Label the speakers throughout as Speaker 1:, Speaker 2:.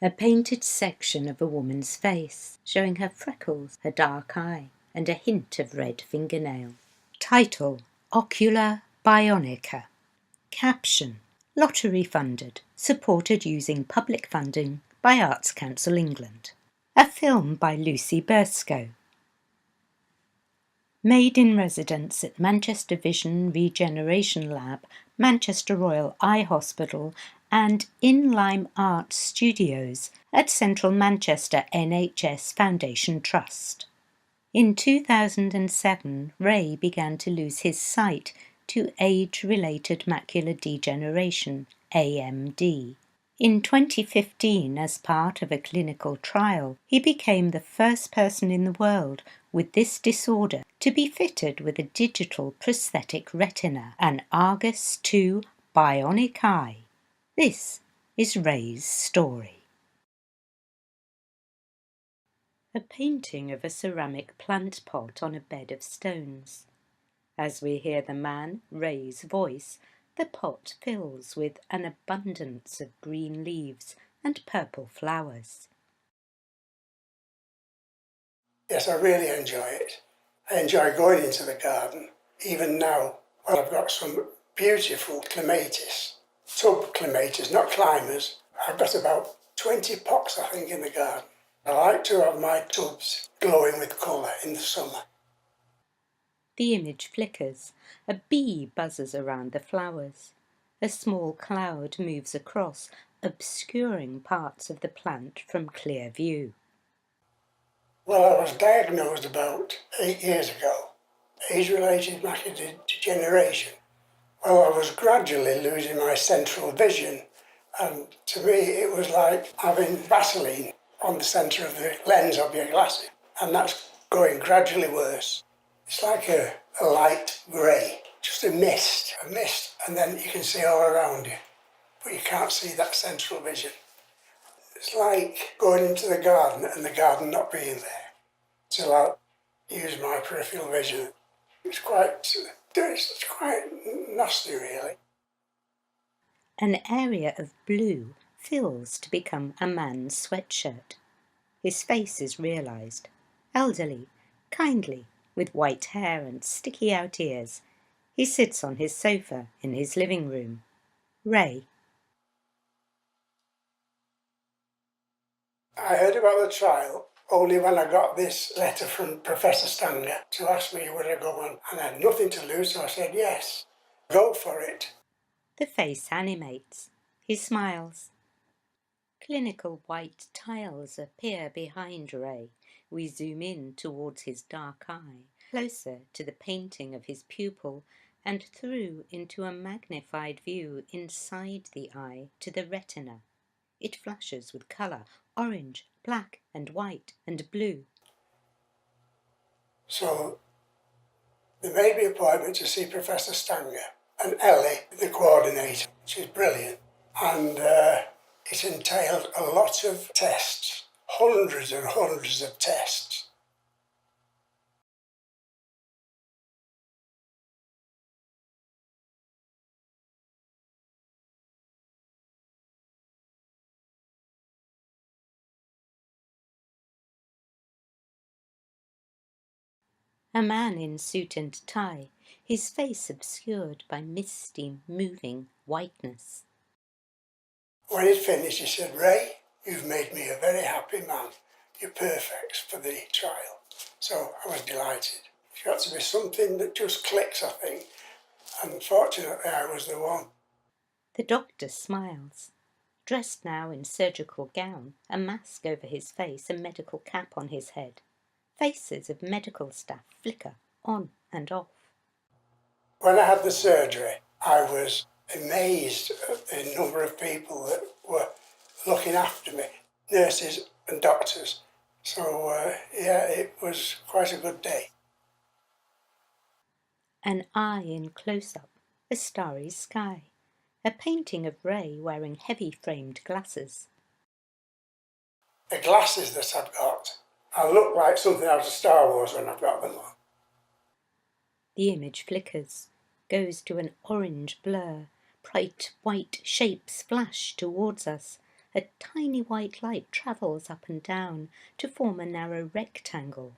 Speaker 1: A painted section of a woman's face, showing her freckles, her dark eye, and a hint of red fingernail. Title: Ocular Bionica. Caption: Lottery funded, supported using public funding by Arts Council England. A film by Lucy Bursko. Made in residence at Manchester Vision Regeneration Lab, Manchester Royal Eye Hospital and In Lime Arts Studios at Central Manchester NHS Foundation Trust. In 2007, Ray began to lose his sight to age-related macular degeneration, AMD. In 2015, as part of a clinical trial, he became the first person in the world with this disorder to be fitted with a digital prosthetic retina, an Argus 2 bionic eye. This is Ray's story. A painting of a ceramic plant pot on a bed of stones. As we hear the man, Ray's voice, the pot fills with an abundance of green leaves and purple flowers.
Speaker 2: Yes, I really enjoy it. I enjoy going into the garden. Even now, I've got some beautiful clematis, tub clematis, not climbers. I've got about 20 pots, I think, in the garden. I like to have my tubs glowing with colour in the summer.
Speaker 1: The image flickers. A bee buzzes around the flowers. A small cloud moves across, obscuring parts of the plant from clear view.
Speaker 2: Well, I was diagnosed about 8 years ago, age-related macular degeneration. Well, I was gradually losing my central vision, and to me it was like having Vaseline on the centre of the lens of your glasses, and that's going gradually worse. It's like a light grey, just a mist, and then you can see all around you, but you can't see that central vision. It's like going into the garden and the garden not being there. So I use my peripheral vision. It's quite nasty, really.
Speaker 1: An area of blue fills to become a man's sweatshirt. His face is realised. Elderly, kindly, with white hair and sticky out ears. He sits on his sofa in his living room. Ray.
Speaker 2: I heard about the trial only when I got this letter from Professor Stanger to ask me would I go on, and I had nothing to lose, so I said yes, go for it.
Speaker 1: The face animates. He smiles. Clinical white tiles appear behind Ray. We zoom in towards his dark eye, closer to the painting of his pupil, and through into a magnified view inside the eye to the retina. It flashes with colour, orange, black and white and blue.
Speaker 2: So they made me an appointment to see Professor Stanger, and Ellie, the coordinator. She's brilliant. And it entailed a lot of tests, hundreds and hundreds of tests.
Speaker 1: A man in suit and tie, his face obscured by misty, moving whiteness.
Speaker 2: When he'd finished, he said, Ray, you've made me a very happy man. You're perfect for the trial. So I was delighted. It's got to be something that just clicks, I think. Unfortunately, I was the one.
Speaker 1: The doctor smiles. Dressed now in surgical gown, a mask over his face, a medical cap on his head. Faces of medical staff flicker on and off.
Speaker 2: When I had the surgery, I was amazed at the number of people that were looking after me, nurses and doctors. So, yeah, it was quite a good day.
Speaker 1: An eye in close-up, a starry sky. A painting of Ray wearing heavy-framed glasses.
Speaker 2: The glasses that I've got, I look like something out of Star Wars when I've got them on.
Speaker 1: The image flickers, goes to an orange blur. Bright white shapes flash towards us. A tiny white light travels up and down to form a narrow rectangle.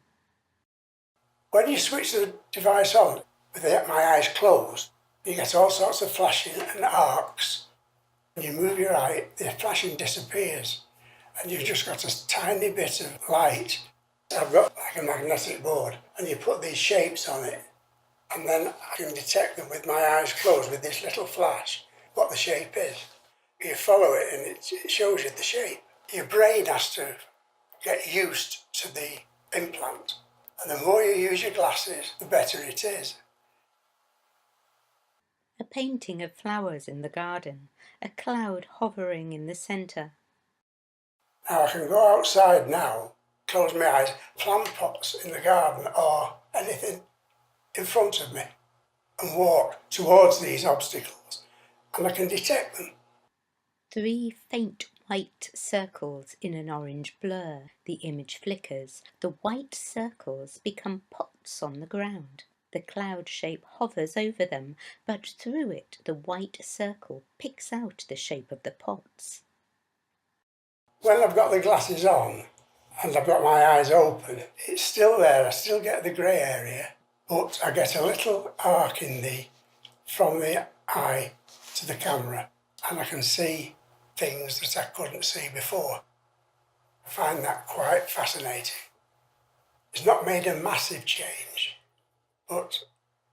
Speaker 2: When you switch the device on with my eyes closed, you get all sorts of flashing and arcs. When you move your eye, the flashing disappears and you've just got a tiny bit of light. I've got like a magnetic board and you put these shapes on it and then I can detect them with my eyes closed with this little flash, what the shape is. You follow it and it shows you the shape. Your brain has to get used to the implant. And the more you use your glasses, the better it is.
Speaker 1: A painting of flowers in the garden, a cloud hovering in the centre.
Speaker 2: Now I can go outside now, close my eyes, plant pots in the garden or anything in front of me and walk towards these obstacles and I can detect them.
Speaker 1: 3 faint white circles in an orange blur. The image flickers. The white circles become pots on the ground. The cloud shape hovers over them, but through it the white circle picks out the shape of the pots.
Speaker 2: When I've got the glasses on and I've got my eyes open, it's still there, I still get the grey area, but I get a little arc from the eye to the camera and I can see things that I couldn't see before. I find that quite fascinating. It's not made a massive change, but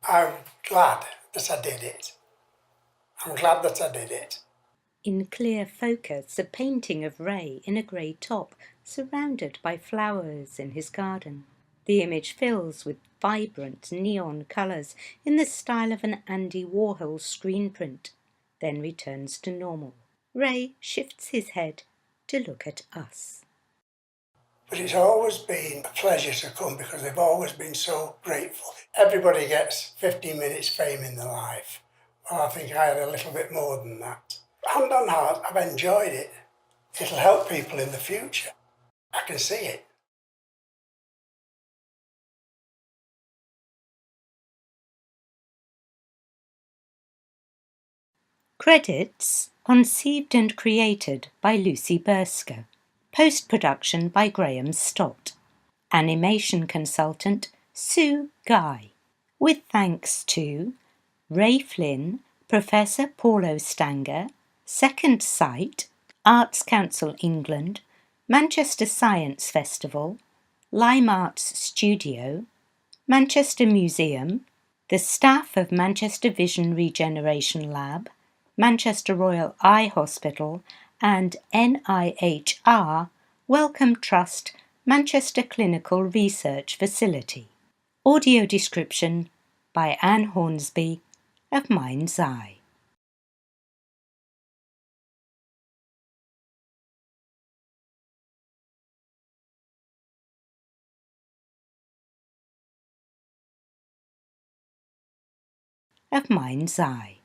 Speaker 2: I'm glad that I did it. I'm glad that I did it.
Speaker 1: In clear focus, a painting of Ray in a grey top, surrounded by flowers in his garden. The image fills with vibrant neon colours in the style of an Andy Warhol screen print, then returns to normal. Ray shifts his head to look at us.
Speaker 2: But it's always been a pleasure to come because they've always been so grateful. Everybody gets 15 minutes fame in their life. Well, I think I had a little bit more than that. Hand on heart, I've enjoyed it. It'll help people in the future. I can see it.
Speaker 1: Credits conceived and created by Lucy Bursker. Post-production by Graham Stott. Animation consultant Sue Guy. With thanks to Ray Flynn, Professor Paulo Stanger, Second Sight, Arts Council England, Manchester Science Festival, Lime Arts Studio, Manchester Museum, the staff of Manchester Vision Regeneration Lab, Manchester Royal Eye Hospital and NIHR Wellcome Trust Manchester Clinical Research Facility. Audio description by Anne Hornsby of Mind's Eye. Of Mind's Eye.